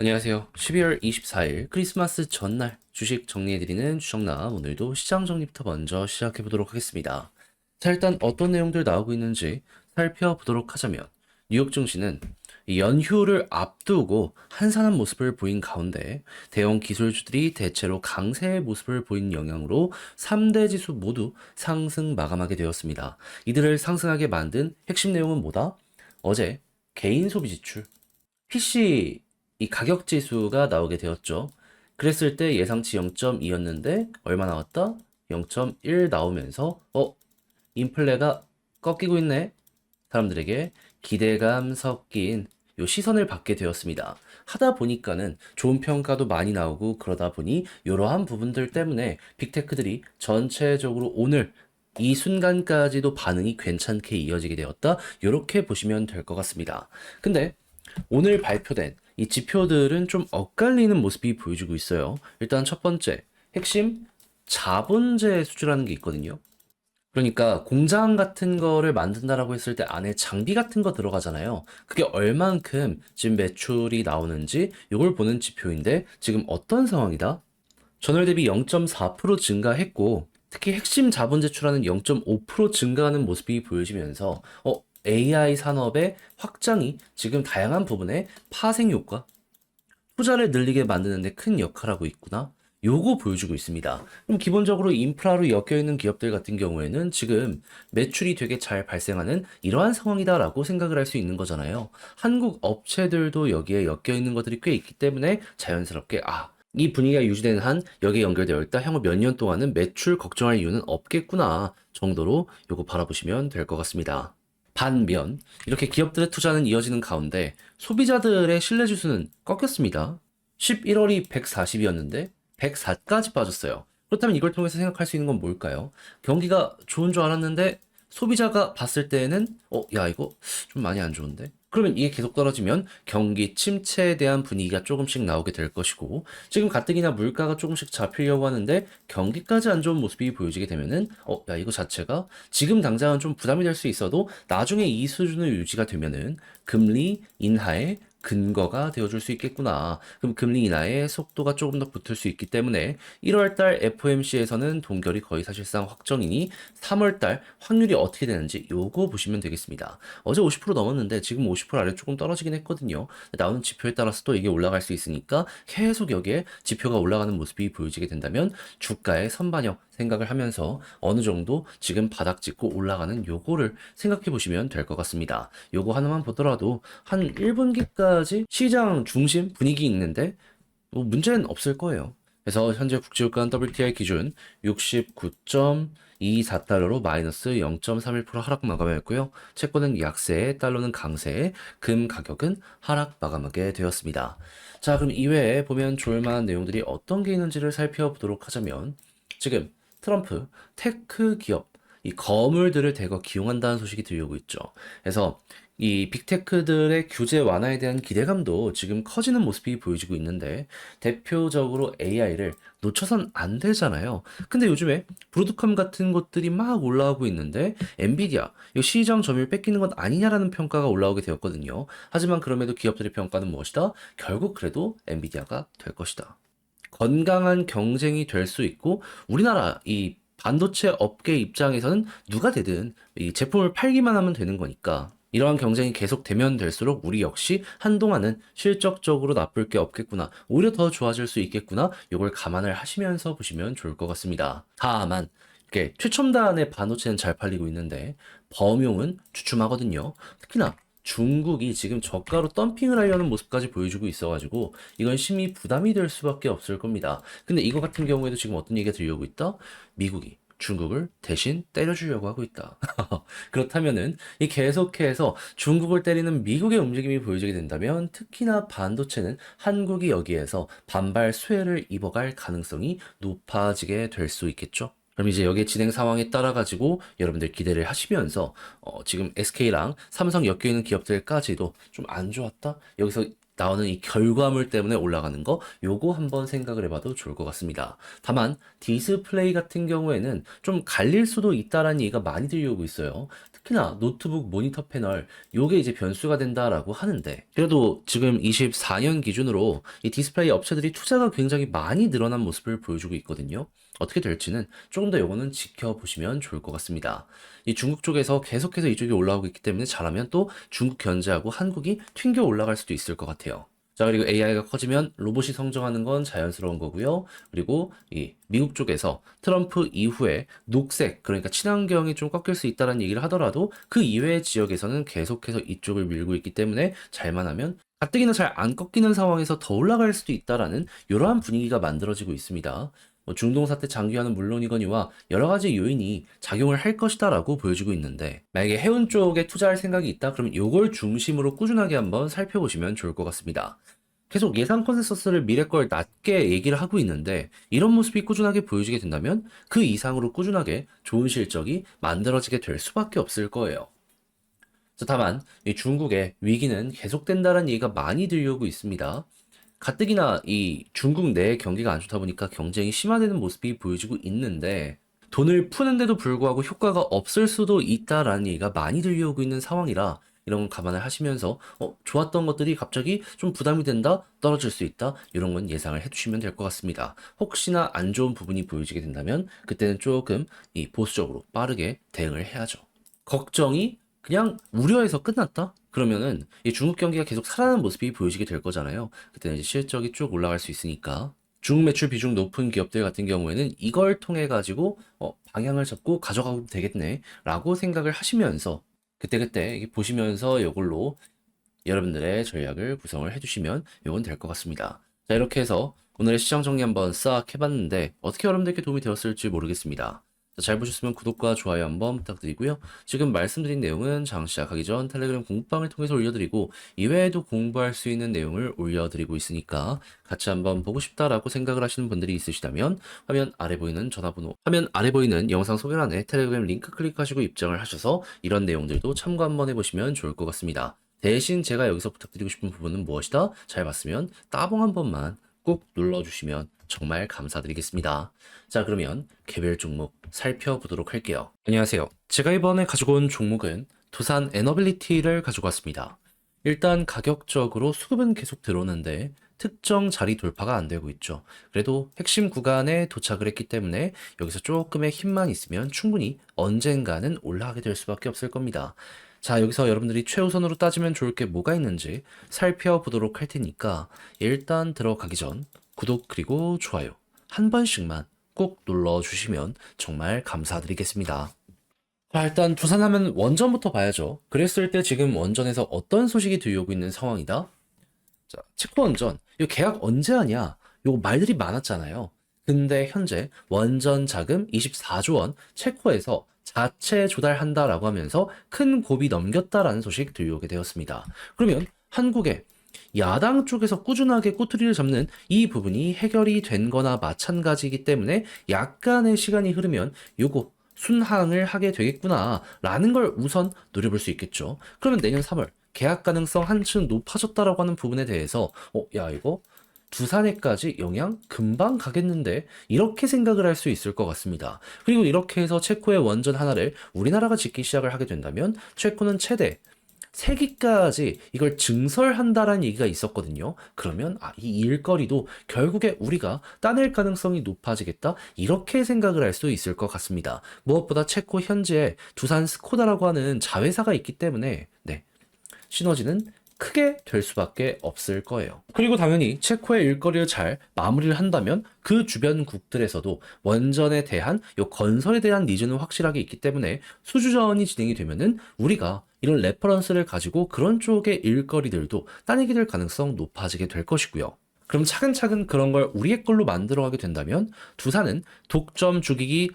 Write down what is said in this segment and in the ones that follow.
안녕하세요. 12월 24일 크리스마스 전날 주식 정리해드리는 주정나 오늘도 시장 정리부터 먼저 시작해보도록 하겠습니다. 자, 일단 어떤 내용들 나오고 있는지 살펴보도록 하자면 뉴욕 증시는 이 연휴를 앞두고 한산한 모습을 보인 가운데 대형 기술주들이 대체로 강세의 모습을 보인 영향으로 3대 지수 모두 상승 마감하게 되었습니다. 이들을 상승하게 만든 핵심 내용은 뭐다? 어제 개인 소비 지출 PC 이 가격 지수가 나오게 되었죠. 그랬을 때 예상치 0.2였는데 얼마 나왔다? 0.1 나오면서 인플레가 꺾이고 있네. 사람들에게 기대감 섞인 요 시선을 받게 되었습니다. 하다 보니까는 좋은 평가도 많이 나오고 그러다 보니 이러한 부분들 때문에 빅테크들이 전체적으로 오늘 이 순간까지도 반응이 괜찮게 이어지게 되었다. 이렇게 보시면 될 것 같습니다. 근데 오늘 발표된 이 지표들은 좀 엇갈리는 모습이 보여주고 있어요. 일단 첫 번째, 핵심 자본재 수주라는 게 있거든요. 그러니까 공장 같은 거를 만든다라고 했을 때 안에 장비 같은 거 들어가잖아요. 그게 얼만큼 지금 매출이 나오는지 이걸 보는 지표인데 지금 어떤 상황이다? 전월 대비 0.4% 증가했고 특히 핵심 자본 제출하는 0.5% 증가하는 모습이 보여지면서 AI 산업의 확장이 지금 다양한 부분에 파생 효과, 투자를 늘리게 만드는 데 큰 역할을 하고 있구나. 요거 보여주고 있습니다. 그럼 기본적으로 인프라로 엮여있는 기업들 같은 경우에는 지금 매출이 되게 잘 발생하는 이러한 상황이다라고 생각을 할 수 있는 거잖아요. 한국 업체들도 여기에 엮여있는 것들이 꽤 있기 때문에 자연스럽게 이 분위기가 유지되는 한 여기에 연결되어 있다. 향후 몇 년 동안은 매출 걱정할 이유는 없겠구나 정도로 요거 바라보시면 될 것 같습니다. 반면 이렇게 기업들의 투자는 이어지는 가운데 소비자들의 신뢰 지수는 꺾였습니다. 11월이 140이었는데 104까지 빠졌어요. 그렇다면 이걸 통해서 생각할 수 있는 건 뭘까요? 경기가 좋은 줄 알았는데 소비자가 봤을 때에는 야 이거 좀 많이 안 좋은데? 그러면 이게 계속 떨어지면 경기 침체에 대한 분위기가 조금씩 나오게 될 것이고 지금 가뜩이나 물가가 조금씩 잡히려고 하는데 경기까지 안 좋은 모습이 보여지게 되면은 야 이거 자체가 지금 당장은 좀 부담이 될 수 있어도 나중에 이 수준을 유지가 되면은 금리 인하의 근거가 되어줄 수 있겠구나. 그럼 금리 인하의 속도가 조금 더 붙을 수 있기 때문에 1월달 FOMC에서는 동결이 거의 사실상 확정이니 3월달 확률이 어떻게 되는지 요거 보시면 되겠습니다. 어제 50% 넘었는데 지금 50% 아래 조금 떨어지긴 했거든요. 나오는 지표에 따라서 또 이게 올라갈 수 있으니까 계속 여기에 지표가 올라가는 모습이 보여지게 된다면 주가의 선반영 생각을 하면서 어느 정도 지금 바닥 짚고 올라가는 요거를 생각해 보시면 될 것 같습니다. 요거 하나만 보더라도 한 1분기까지 시장 중심 분위기 있는데 뭐 문제는 없을 거예요. 그래서 현재 국제유가는 WTI 기준 69.24달러로 마이너스 0.31% 하락 마감하였고요. 채권은 약세, 달러는 강세, 금 가격은 하락 마감하게 되었습니다. 자, 그럼 이외에 보면 좋을만한 내용들이 어떤 게 있는지를 살펴보도록 하자면 지금 트럼프 테크 기업 이 거물들을 대거 기용한다는 소식이 들려오고 있죠. 그래서 이 빅테크들의 규제 완화에 대한 기대감도 지금 커지는 모습이 보여지고 있는데 대표적으로 AI를 놓쳐선 안 되잖아요. 근데 요즘에 브로드컴 같은 것들이 막 올라오고 있는데 엔비디아 이 시장 점유율 뺏기는 것 아니냐라는 평가가 올라오게 되었거든요. 하지만 그럼에도 기업들의 평가는 무엇이다? 결국 그래도 엔비디아가 될 것이다. 건강한 경쟁이 될 수 있고 우리나라 이 반도체 업계 입장에서는 누가 되든 이 제품을 팔기만 하면 되는 거니까 이러한 경쟁이 계속되면 될수록 우리 역시 한동안은 실적적으로 나쁠 게 없겠구나. 오히려 더 좋아질 수 있겠구나. 이걸 감안을 하시면서 보시면 좋을 것 같습니다. 다만 이렇게 최첨단의 반도체는 잘 팔리고 있는데 범용은 주춤하거든요. 특히나 중국이 지금 저가로 덤핑을 하려는 모습까지 보여주고 있어가지고 이건 심히 부담이 될 수밖에 없을 겁니다. 근데 이거 같은 경우에도 지금 어떤 얘기가 들려오고 있다? 미국이 중국을 대신 때려주려고 하고 있다. 그렇다면은 이 계속해서 중국을 때리는 미국의 움직임이 보여지게 된다면 특히나 반도체는 한국이 여기에서 반발 수혜를 입어갈 가능성이 높아지게 될 수 있겠죠. 그럼 이제 여기에 진행 상황에 따라 가지고 여러분들 기대를 하시면서 지금 SK랑 삼성 엮여 있는 기업들까지도 좀 안 좋았다. 여기서 나오는 이 결과물 때문에 올라가는 거, 요거 한번 생각을 해봐도 좋을 것 같습니다. 다만 디스플레이 같은 경우에는 좀 갈릴 수도 있다라는 얘기가 많이 들려오고 있어요. 특히나 노트북 모니터 패널, 요게 이제 변수가 된다라고 하는데, 그래도 지금 24년 기준으로 이 디스플레이 업체들이 투자가 굉장히 많이 늘어난 모습을 보여주고 있거든요. 어떻게 될지는 조금 더 요거는 지켜보시면 좋을 것 같습니다. 이 중국 쪽에서 계속해서 이쪽이 올라오고 있기 때문에 잘하면 또 중국 견제하고 한국이 튕겨 올라갈 수도 있을 것 같아요. 자, 그리고 AI가 커지면 로봇이 성장하는 건 자연스러운 거고요. 그리고 이 미국 쪽에서 트럼프 이후에 녹색, 그러니까 친환경이 좀 꺾일 수 있다는 얘기를 하더라도 그 이외의 지역에서는 계속해서 이쪽을 밀고 있기 때문에 잘만 하면 가뜩이나 잘 안 꺾이는 상황에서 더 올라갈 수도 있다라는 이러한 분위기가 만들어지고 있습니다. 중동 사태 장기화는 물론이거니와 여러 가지 요인이 작용을 할 것이다라고 보여지고 있는데, 만약에 해운 쪽에 투자할 생각이 있다 그러면 이걸 중심으로 꾸준하게 한번 살펴보시면 좋을 것 같습니다. 계속 예상 컨센서스를 미래 걸 낮게 얘기를 하고 있는데, 이런 모습이 꾸준하게 보여지게 된다면 그 이상으로 꾸준하게 좋은 실적이 만들어지게 될 수밖에 없을 거예요. 자, 다만 이 중국의 위기는 계속된다는 얘기가 많이 들려오고 있습니다. 가뜩이나 이 중국 내 경기가 안 좋다 보니까 경쟁이 심화되는 모습이 보여지고 있는데, 돈을 푸는데도 불구하고 효과가 없을 수도 있다라는 얘기가 많이 들려오고 있는 상황이라 이런 건 감안을 하시면서 좋았던 것들이 갑자기 좀 부담이 된다, 떨어질 수 있다, 이런 건 예상을 해두시면 될 것 같습니다. 혹시나 안 좋은 부분이 보여지게 된다면 그때는 조금 이 보수적으로 빠르게 대응을 해야죠. 걱정이 그냥 우려에서 끝났다? 그러면은 이 중국 경기가 계속 살아나는 모습이 보여지게 될 거잖아요. 그때는 이제 실적이 쭉 올라갈 수 있으니까. 중국 매출 비중 높은 기업들 같은 경우에는 이걸 통해 가지고 방향을 잡고 가져가도 되겠네 라고 생각을 하시면서 그때그때 이게 보시면서 이걸로 여러분들의 전략을 구성을 해주시면 이건 될 것 같습니다. 자, 이렇게 해서 오늘의 시장 정리 한번 싹 해봤는데 어떻게 여러분들께 도움이 되었을지 모르겠습니다. 자, 잘 보셨으면 구독과 좋아요 한번 부탁드리고요. 지금 말씀드린 내용은 장 시작하기 전 텔레그램 공부방을 통해서 올려드리고 이외에도 공부할 수 있는 내용을 올려드리고 있으니까 같이 한번 보고 싶다라고 생각을 하시는 분들이 있으시다면 화면 아래 보이는 전화번호, 화면 아래 보이는 영상 소개란에 텔레그램 링크 클릭하시고 입장을 하셔서 이런 내용들도 참고 한번 해보시면 좋을 것 같습니다. 대신 제가 여기서 부탁드리고 싶은 부분은 무엇이다? 잘 봤으면 따봉 한 번만 꼭 눌러주시면 정말 감사드리겠습니다. 자, 그러면 개별 종목 살펴보도록 할게요. 안녕하세요. 제가 이번에 가지고 온 종목은 두산 에너빌리티를 가지고 왔습니다. 일단 가격적으로 수급은 계속 들어오는데 특정 자리 돌파가 안 되고 있죠. 그래도 핵심 구간에 도착을 했기 때문에 여기서 조금의 힘만 있으면 충분히 언젠가는 올라가게 될 수밖에 없을 겁니다. 자, 여기서 여러분들이 최우선으로 따지면 좋을 게 뭐가 있는지 살펴보도록 할 테니까 일단 들어가기 전 구독 그리고 좋아요 한 번씩만 꼭 눌러주시면 정말 감사드리겠습니다. 자, 일단 두산하면 원전부터 봐야죠. 그랬을 때 지금 원전에서 어떤 소식이 들려오고 있는 상황이다? 자, 체코 원전, 이 계약 언제 하냐? 요 말들이 많았잖아요. 근데 현재 원전 자금 24조 원 체코에서 자체 조달한다라고 하면서 큰 고비 넘겼다라는 소식 들려오게 되었습니다. 그러면 한국의 야당 쪽에서 꾸준하게 꼬투리를 잡는 이 부분이 해결이 된 거나 마찬가지이기 때문에 약간의 시간이 흐르면 요거 순항을 하게 되겠구나라는 걸 우선 노려볼 수 있겠죠. 그러면 내년 3월 계약 가능성 한층 높아졌다라고 하는 부분에 대해서 야, 이거 두산에까지 영향 금방 가겠는데 이렇게 생각을 할 수 있을 것 같습니다. 그리고 이렇게 해서 체코의 원전 하나를 우리나라가 짓기 시작을 하게 된다면 체코는 최대 3기까지 이걸 증설한다라는 얘기가 있었거든요. 그러면 이 일거리도 결국에 우리가 따낼 가능성이 높아지겠다, 이렇게 생각을 할 수 있을 것 같습니다. 무엇보다 체코 현지에 두산 스코다라고 하는 자회사가 있기 때문에 시너지는 크게 될 수밖에 없을 거예요. 그리고 당연히 체코의 일거리를 잘 마무리를 한다면 그 주변국들에서도 원전에 대한 요 건설에 대한 니즈는 확실하게 있기 때문에 수주전이 진행이 되면은 우리가 이런 레퍼런스를 가지고 그런 쪽의 일거리들도 따내게 될 가능성 높아지게 될 것이고요. 그럼 차근차근 그런 걸 우리의 걸로 만들어가게 된다면 두산은 독점 죽이기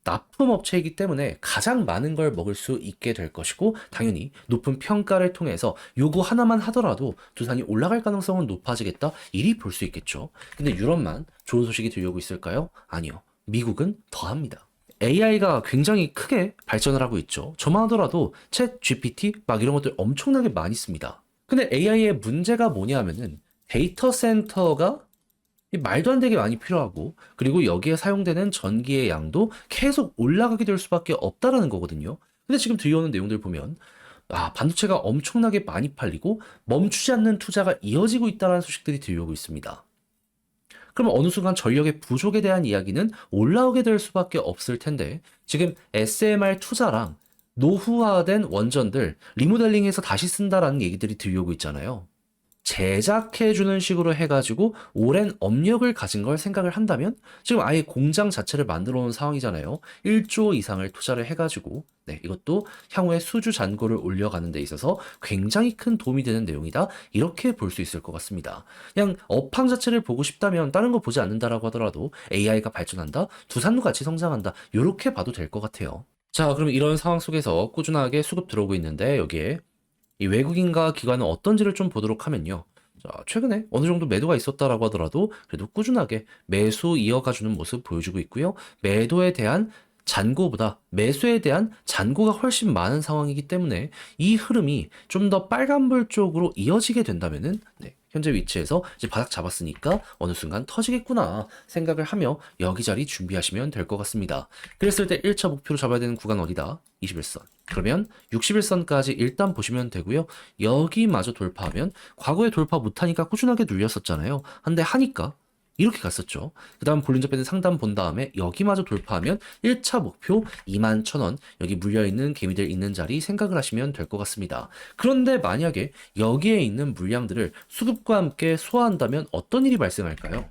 납품업체이기 때문에 가장 많은 걸 먹을 수 있게 될 것이고, 당연히 높은 평가를 통해서 요거 하나만 하더라도 두산이 올라갈 가능성은 높아지겠다, 이리 볼 수 있겠죠. 근데 유럽만 좋은 소식이 들려오고 있을까요? 아니요. 미국은 더합니다. AI가 굉장히 크게 발전을 하고 있죠. 저만 하더라도 챗 GPT 막 이런 것들 엄청나게 많이 씁니다. 근데 AI의 문제가 뭐냐면은 데이터 센터가 이 말도 안 되게 많이 필요하고, 그리고 여기에 사용되는 전기의 양도 계속 올라가게 될 수밖에 없다라는 거거든요. 근데 지금 들려오는 내용들 보면 반도체가 엄청나게 많이 팔리고 멈추지 않는 투자가 이어지고 있다는 소식들이 들려오고 있습니다. 그럼 어느 순간 전력의 부족에 대한 이야기는 올라오게 될 수밖에 없을 텐데, 지금 SMR 투자랑 노후화된 원전들 리모델링해서 다시 쓴다라는 얘기들이 들려오고 있잖아요. 제작해주는 식으로 해가지고 오랜 업력을 가진 걸 생각을 한다면 지금 아예 공장 자체를 만들어 놓은 상황이잖아요. 1조 이상을 투자를 해가지고 이것도 향후에 수주 잔고를 올려가는 데 있어서 굉장히 큰 도움이 되는 내용이다. 이렇게 볼 수 있을 것 같습니다. 그냥 업황 자체를 보고 싶다면 다른 거 보지 않는다라고 하더라도 AI가 발전한다, 두산도 같이 성장한다, 이렇게 봐도 될 것 같아요. 자, 그럼 이런 상황 속에서 꾸준하게 수급 들어오고 있는데 여기에 이 외국인과 기관은 어떤지를 좀 보도록 하면요. 자, 최근에 어느 정도 매도가 있었다라고 하더라도 그래도 꾸준하게 매수 이어가주는 모습 보여주고 있고요. 매도에 대한 잔고보다 매수에 대한 잔고가 훨씬 많은 상황이기 때문에 이 흐름이 좀 더 빨간불 쪽으로 이어지게 된다면은 현재 위치에서 이제 바닥 잡았으니까 어느 순간 터지겠구나 생각을 하며 여기 자리 준비하시면 될 것 같습니다. 그랬을 때 1차 목표로 잡아야 되는 구간 어디다? 21선. 그러면 61선까지 일단 보시면 되고요. 여기마저 돌파하면 과거에 돌파 못하니까 꾸준하게 눌렸었잖아요. 한데 하니까 이렇게 갔었죠. 그 다음 볼린저 밴드 상단 본 다음에 여기마저 돌파하면 1차 목표 21,000원, 여기 물려있는 개미들 있는 자리 생각을 하시면 될 것 같습니다. 그런데 만약에 여기에 있는 물량들을 수급과 함께 소화한다면 어떤 일이 발생할까요?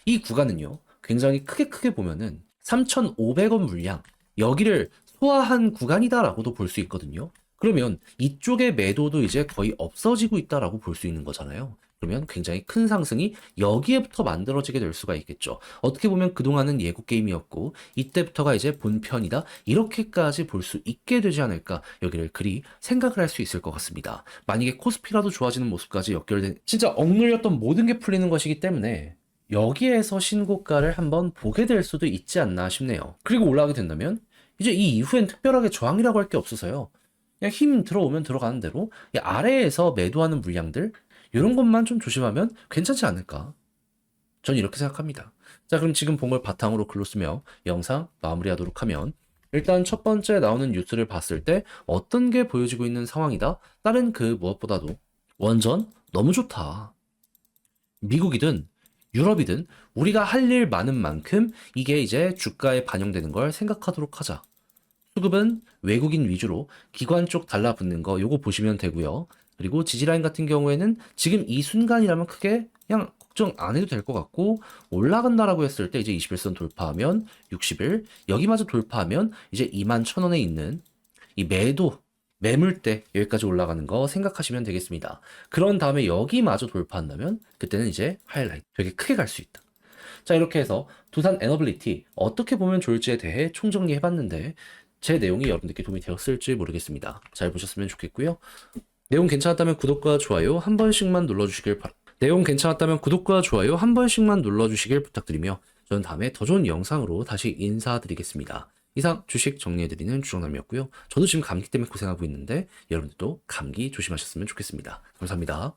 이 구간은요, 굉장히 크게 보면은 3,500원 물량, 여기를 소화한 구간이다라고도 볼 수 있거든요. 그러면 이쪽의 매도도 이제 거의 없어지고 있다라고 볼 수 있는 거잖아요. 그러면 굉장히 큰 상승이 여기에부터 만들어지게 될 수가 있겠죠. 어떻게 보면 그동안은 예고 게임이었고 이때부터가 이제 본편이다, 이렇게까지 볼 수 있게 되지 않을까, 여기를 그리 생각을 할 수 있을 것 같습니다. 만약에 코스피라도 좋아지는 모습까지 연결된, 진짜 억눌렸던 모든 게 풀리는 것이기 때문에 여기에서 신고가를 한번 보게 될 수도 있지 않나 싶네요. 그리고 올라가게 된다면 이제 이 이후엔 특별하게 저항이라고 할 게 없어서요. 그냥 힘 들어오면 들어가는 대로 이 아래에서 매도하는 물량들, 이런 것만 좀 조심하면 괜찮지 않을까? 전 이렇게 생각합니다. 자, 그럼 지금 본 걸 바탕으로 글로 쓰며 영상 마무리하도록 하면, 일단 첫 번째 나오는 뉴스를 봤을 때 어떤 게 보여지고 있는 상황이다? 다른 그 무엇보다도 원전 너무 좋다. 미국이든 유럽이든 우리가 할 일 많은 만큼 이게 이제 주가에 반영되는 걸 생각하도록 하자. 수급은 외국인 위주로 기관 쪽 달라붙는 거 요거 보시면 되고요. 그리고 지지라인 같은 경우에는 지금 이 순간이라면 크게 그냥 걱정 안 해도 될 것 같고, 올라간다라고 했을 때 이제 21선 돌파하면 60일, 여기마저 돌파하면 이제 21,000원에 있는 이 매물대 여기까지 올라가는 거 생각하시면 되겠습니다. 그런 다음에 여기마저 돌파한다면 그때는 이제 하이라이트 되게 크게 갈 수 있다. 자, 이렇게 해서 두산 에너빌리티 어떻게 보면 좋을지에 대해 총정리해봤는데 제 내용이 여러분들께 도움이 되었을지 모르겠습니다. 잘 보셨으면 좋겠고요. 내용 괜찮았다면 구독과 좋아요 한 번씩만 눌러주시길 부탁드리며 저는 다음에 더 좋은 영상으로 다시 인사드리겠습니다. 이상 주식 정리해드리는 주정남이었고요. 저도 지금 감기 때문에 고생하고 있는데 여러분들도 감기 조심하셨으면 좋겠습니다. 감사합니다.